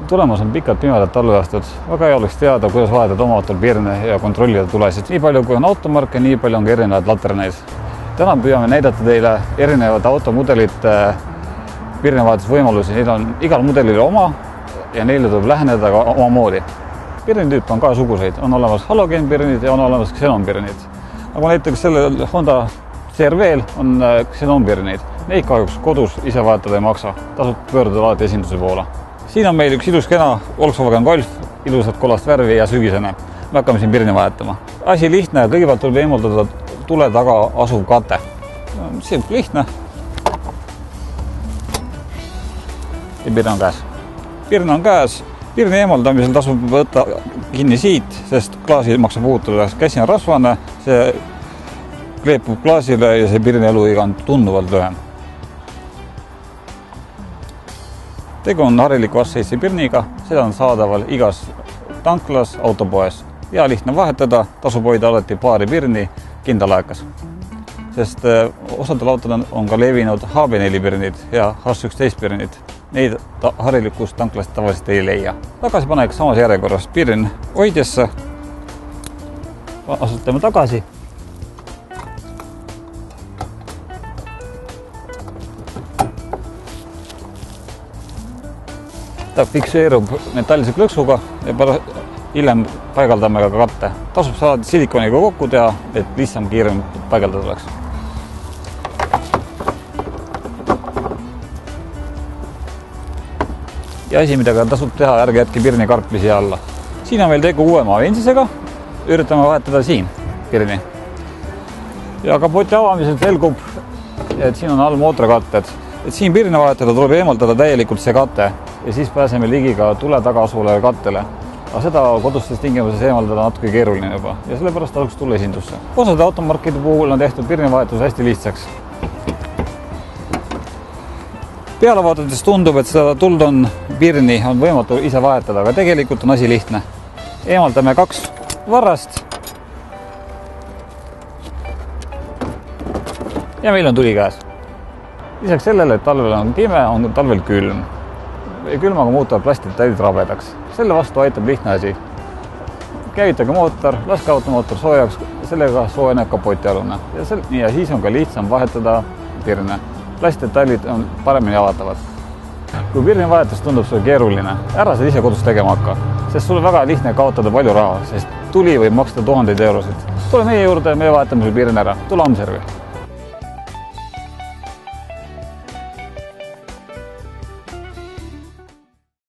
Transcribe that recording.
Tulemas on pikad pimedad talveõhtud. Väga hea oleks teada, kuidas vahetada oma autol pirne ja kontrollida tulesid. Nii palju kui on automarke, nii palju on ka erinevaid laterneid. Täna püüame näidata teile erinevad automudelite pirnevahetusvõimalusi. Neil on igal mudelil oma ja neile tuleb läheneda ka omamoodi. Pirnitüüp on ka suguseid. On olemas halogeenpirnid ja on olemas xenonpirnid. Nagu näiteks sellel Honda CR-V'l on xenonpirnid. Neid kahjuks kodus ise vahetada ei maksa. Tasub pöörduda alati esinduse poole. Siin on meil üks ilus kena Volkswagen Golf, ilusat kollast värvi ja sügisene. Me hakkame siin pirni vahetama. Asi lihtne, kõigepealt tuleb eemaldada tule taga asuv kate. See on lihtne. Ja pirn on käes. Pirn on käes. Pirni eemaldamisel tasub võtta kinni siit, sest klaasi maksab puutuda. Käsi on rasvane, see kleepub klaasile ja see pirni eluiga on tunduvalt lühem. Tegu on hariliku vastsseitse pirniga, seda on saadaval igas tanklas, autopoes. Ja lihtne vahetada, tasub hoida alati paari pirni kindalaekas. Sest osadel autodel on ka levinud HB4 pirnid ja H11 pirnid. Neid harilikust tanklast tavaliselt ei leia. Tagasi paneks samas järjekorras pirn hoidjesse. Asutame tagasi. Ta fikseerub metallise klõksuga ja hiljem paigaldame ka katte. Tasub saada silikoniga kokku teha, et lihtsam kiirem paigaldada oleks. Ja asi, mida tasub teha, ärge jätke pirni karpi siia alla. Siin on meil tegu uuema avensisega. Üritame vahetada siin pirni. Ja kapoti avamisel selgub, et siin on all mootorikatted. Et siin pirni vahetada tuleb eemaldada täielikult see kate ja siis pääseme ligi ka tule taga asuvale kattele. Aga seda kodustes tingimuses eemaldada natuke keeruline juba ja sellepärast tasuks tulla esindusse. Osade automarkide puhul on tehtud pirnivahetus hästi lihtsaks. Peale vaadates tundub, et seda tuld on pirni on võimatu ise vahetada, aga tegelikult on asi lihtne. Eemaldame 2 varrast ja meil on tuli käes. Lisaks sellele, et talvel on pime, on talvel külm. Külmaga muutuvad plastid täidid rabedaks. Selle vastu aitab lihtne asi. Käivitage mootor, laske automootor soojaks, sellega soojeneb kapotialune. Ja siis on ka lihtsam vahetada pirne. Plastdetailid on paremini avatavad. Kui pirni vahetus tundub sulle keeruline, ära seda ise kodus tegema hakka, sest sul on väga lihtne kaotada palju raha, sest tuli võib maksta 1000 eurosid. Tule meie juurde, me vahetame sul pirni ära. Tule Amservi.